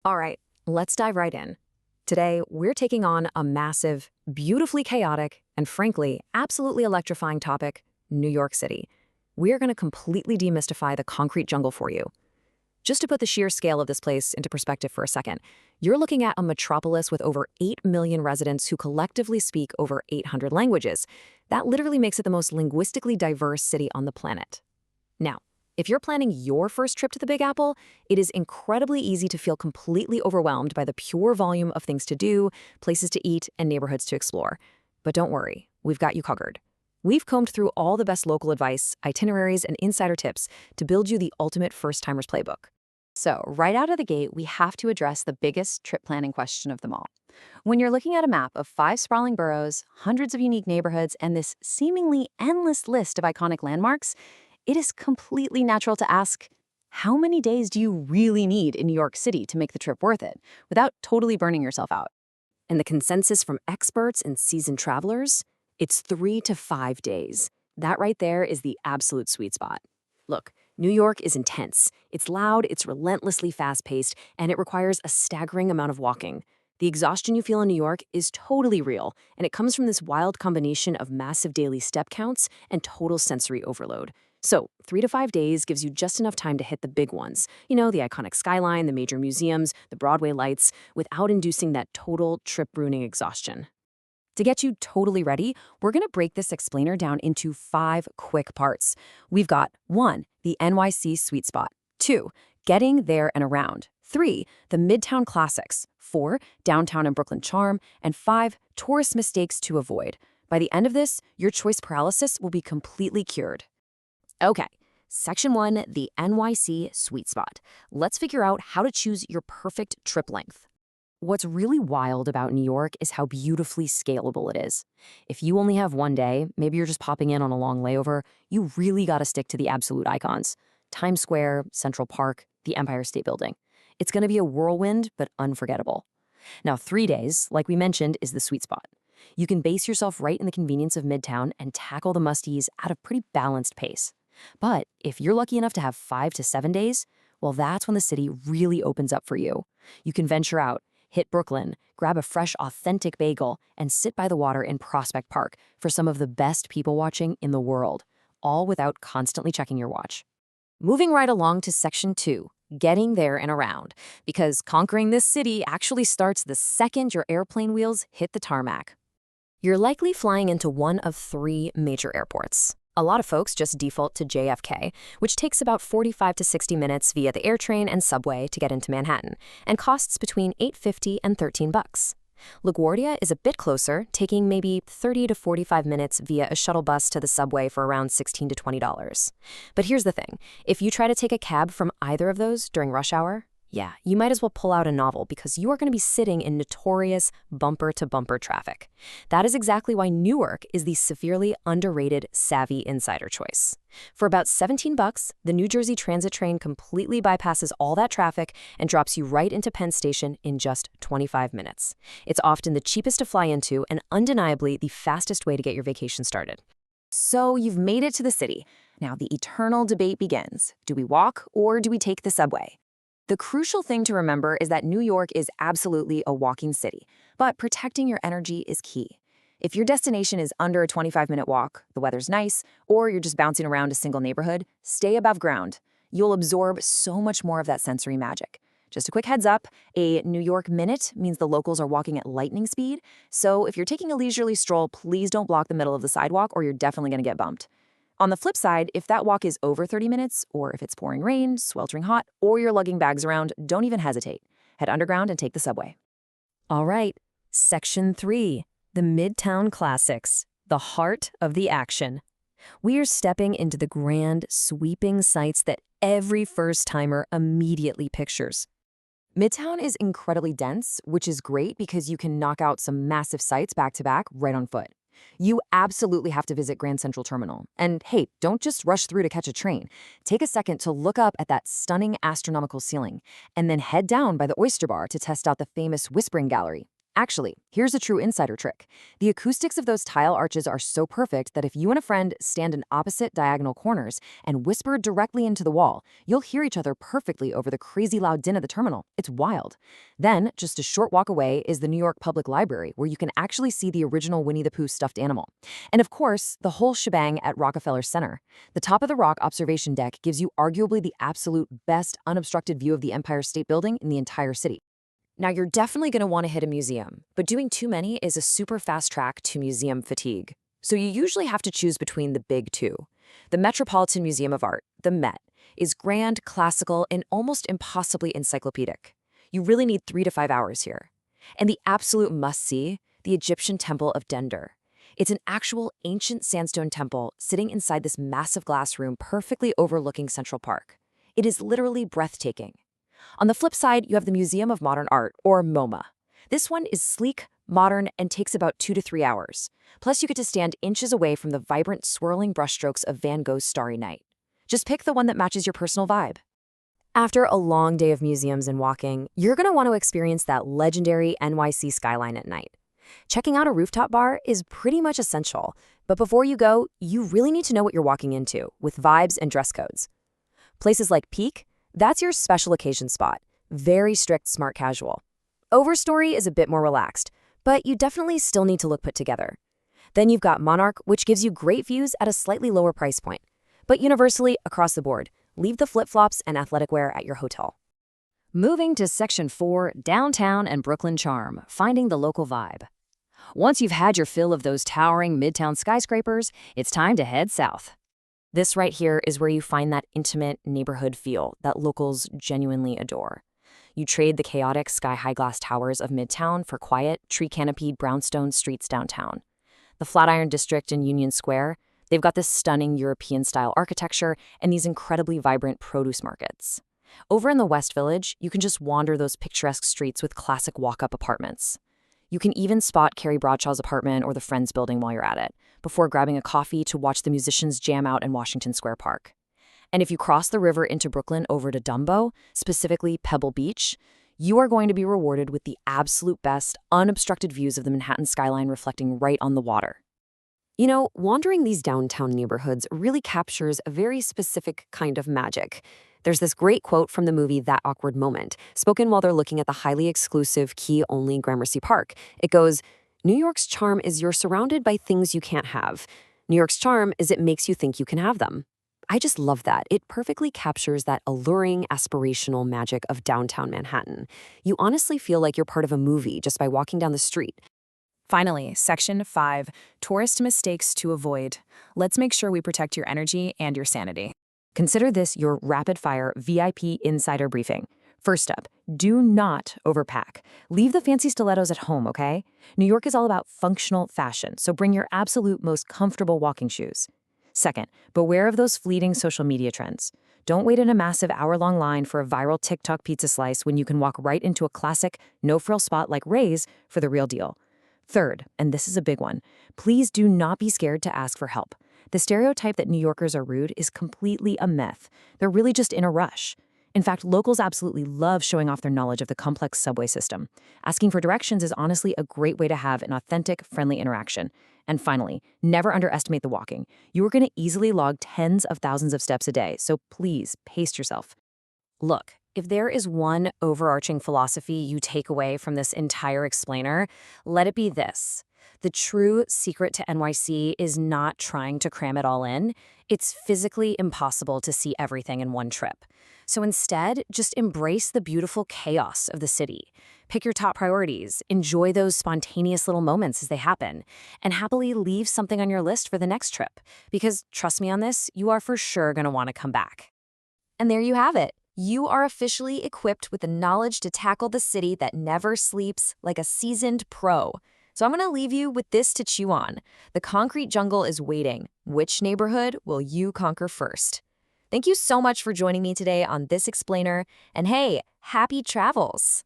All right, let's dive right in. Today, we're taking on a massive, beautifully chaotic, and frankly, absolutely electrifying topic, New York City. We're going to completely demystify the concrete jungle for you. Just to put the sheer scale of this place into perspective for a second, you're looking at a metropolis with over 8 million residents who collectively speak over 800 languages. That literally makes it the most linguistically diverse city on the planet. Now, if you're planning your first trip to the Big Apple, it is incredibly easy to feel completely overwhelmed by the pure volume of things to do, places to eat, and neighborhoods to explore. But don't worry, we've got you covered. We've combed through all the best local advice, itineraries, and insider tips to build you the ultimate first-timer's playbook. So, right out of the gate, we have to address the biggest trip planning question of them all. When you're looking at a map of 5 sprawling boroughs, hundreds of unique neighborhoods, and this seemingly endless list of iconic landmarks, it is completely natural to ask, how many days do you really need in New York City to make the trip worth it, without totally burning yourself out? And the consensus from experts and seasoned travelers? It's 3 to 5 days. That right there is the absolute sweet spot. Look, New York is intense. It's loud, it's relentlessly fast-paced, and it requires a staggering amount of walking. The exhaustion you feel in New York is totally real, and it comes from this wild combination of massive daily step counts and total sensory overload. So, 3 to 5 days gives you just enough time to hit the big ones. You know, the iconic skyline, the major museums, the Broadway lights, without inducing that total trip-ruining exhaustion. To get you totally ready, we're going to break this explainer down into 5 quick parts. We've got 1, the NYC sweet spot, 2, getting there and around, 3, the Midtown classics, 4, downtown and Brooklyn charm, and 5, tourist mistakes to avoid. By the end of this, your choice paralysis will be completely cured. Okay, Section 1, the NYC sweet spot. Let's figure out how to choose your perfect trip length. What's really wild about New York is how beautifully scalable it is. If you only have one day, maybe you're just popping in on a long layover, you really gotta stick to the absolute icons. Times Square, Central Park, the Empire State Building. It's gonna be a whirlwind, but unforgettable. Now, 3 days, like we mentioned, is the sweet spot. You can base yourself right in the convenience of Midtown and tackle the must-sees at a pretty balanced pace. But if you're lucky enough to have 5 to 7 days, well, that's when the city really opens up for you. You can venture out, hit Brooklyn, grab a fresh, authentic bagel, and sit by the water in Prospect Park for some of the best people watching in the world, all without constantly checking your watch. Moving right along to Section 2, getting there and around, because conquering this city actually starts the second your airplane wheels hit the tarmac. You're likely flying into one of 3 major airports. A lot of folks just default to JFK, which takes about 45 to 60 minutes via the AirTrain and subway to get into Manhattan, and costs between $8.50 and $13. LaGuardia is a bit closer, taking maybe 30 to 45 minutes via a shuttle bus to the subway for around $16 to $20. But here's the thing, if you try to take a cab from either of those during rush hour, yeah, you might as well pull out a novel because you are going to be sitting in notorious bumper-to-bumper traffic. That is exactly why Newark is the severely underrated savvy insider choice. For about $17, the New Jersey Transit train completely bypasses all that traffic and drops you right into Penn Station in just 25 minutes. It's often the cheapest to fly into and undeniably the fastest way to get your vacation started. So you've made it to the city. Now the eternal debate begins. Do we walk or do we take the subway? The crucial thing to remember is that New York is absolutely a walking city, but protecting your energy is key. If your destination is under a 25-minute walk, the weather's nice, or you're just bouncing around a single neighborhood, stay above ground. You'll absorb so much more of that sensory magic. Just a quick heads up, a New York minute means the locals are walking at lightning speed, so if you're taking a leisurely stroll, please don't block the middle of the sidewalk or you're definitely going to get bumped. On the flip side, if that walk is over 30 minutes, or if it's pouring rain, sweltering hot, or you're lugging bags around, don't even hesitate. Head underground and take the subway. All right, Section 3, the Midtown Classics, the heart of the action. We are stepping into the grand, sweeping sights that every first-timer immediately pictures. Midtown is incredibly dense, which is great because you can knock out some massive sights back-to-back right on foot. You absolutely have to visit Grand Central Terminal. And hey, don't just rush through to catch a train. Take a second to look up at that stunning astronomical ceiling, and then head down by the Oyster Bar to test out the famous Whispering Gallery. Actually, here's a true insider trick. The acoustics of those tile arches are so perfect that if you and a friend stand in opposite diagonal corners and whisper directly into the wall, you'll hear each other perfectly over the crazy loud din of the terminal. It's wild. Then, just a short walk away is the New York Public Library, where you can actually see the original Winnie the Pooh stuffed animal. And of course, the whole shebang at Rockefeller Center. The top of the rock observation deck gives you arguably the absolute best unobstructed view of the Empire State Building in the entire city. Now, you're definitely going to want to hit a museum, but doing too many is a super fast track to museum fatigue. So you usually have to choose between the big two. The Metropolitan Museum of Art, the Met, is grand, classical, and almost impossibly encyclopedic. You really need 3 to 5 hours here. And the absolute must-see, the Egyptian Temple of Dendur. It's an actual ancient sandstone temple sitting inside this massive glass room perfectly overlooking Central Park. It is literally breathtaking. On the flip side, you have the Museum of Modern Art, or MoMA. This one is sleek, modern, and takes about 2 to 3 hours. Plus, you get to stand inches away from the vibrant, swirling brushstrokes of Van Gogh's Starry Night. Just pick the one that matches your personal vibe. After a long day of museums and walking, you're going to want to experience that legendary NYC skyline at night. Checking out a rooftop bar is pretty much essential, but before you go, you really need to know what you're walking into, with vibes and dress codes. Places like Peak, that's your special occasion spot. Very strict smart casual. Overstory is a bit more relaxed, but you definitely still need to look put together. Then you've got Monarch, which gives you great views at a slightly lower price point. But universally, across the board, leave the flip-flops and athletic wear at your hotel. Moving to Section 4, Downtown and Brooklyn Charm, finding the local vibe. Once you've had your fill of those towering Midtown skyscrapers, it's time to head south. This right here is where you find that intimate neighborhood feel that locals genuinely adore. You trade the chaotic sky-high glass towers of Midtown for quiet, tree-canopied brownstone streets downtown. The Flatiron District in Union Square, they've got this stunning European-style architecture and these incredibly vibrant produce markets. Over in the West Village, you can just wander those picturesque streets with classic walk-up apartments. You can even spot Carrie Bradshaw's apartment or the Friends building while you're at it, before grabbing a coffee to watch the musicians jam out in Washington Square Park. And if you cross the river into Brooklyn over to DUMBO, specifically Pebble Beach, you are going to be rewarded with the absolute best, unobstructed views of the Manhattan skyline reflecting right on the water. You know, wandering these downtown neighborhoods really captures a very specific kind of magic. There's this great quote from the movie That Awkward Moment, spoken while they're looking at the highly exclusive key-only Gramercy Park. It goes, "New York's charm is you're surrounded by things you can't have. New York's charm is it makes you think you can have them." I just love that. It perfectly captures that alluring, aspirational magic of downtown Manhattan. You honestly feel like you're part of a movie just by walking down the street. Finally, Section 5, Tourist Mistakes to Avoid. Let's make sure we protect your energy and your sanity. Consider this your rapid-fire VIP insider briefing. First up, do not overpack. Leave the fancy stilettos at home, okay? New York is all about functional fashion, so bring your absolute most comfortable walking shoes. Second, beware of those fleeting social media trends. Don't wait in a massive hour-long line for a viral TikTok pizza slice when you can walk right into a classic, no-frill spot like Ray's for the real deal. Third, and this is a big one, please do not be scared to ask for help. The stereotype that New Yorkers are rude is completely a myth. They're really just in a rush. In fact, locals absolutely love showing off their knowledge of the complex subway system. Asking for directions is honestly a great way to have an authentic, friendly interaction. And finally, never underestimate the walking. You are going to easily log tens of thousands of steps a day, so please pace yourself. Look, if there is one overarching philosophy you take away from this entire explainer, let it be this. The true secret to NYC is not trying to cram it all in. It's physically impossible to see everything in one trip. So instead, just embrace the beautiful chaos of the city. Pick your top priorities, enjoy those spontaneous little moments as they happen, and happily leave something on your list for the next trip. Because trust me on this, you are for sure going to want to come back. And there you have it. You are officially equipped with the knowledge to tackle the city that never sleeps like a seasoned pro. So I'm going to leave you with this to chew on. The concrete jungle is waiting. Which neighborhood will you conquer first? Thank you so much for joining me today on this explainer. And hey, happy travels!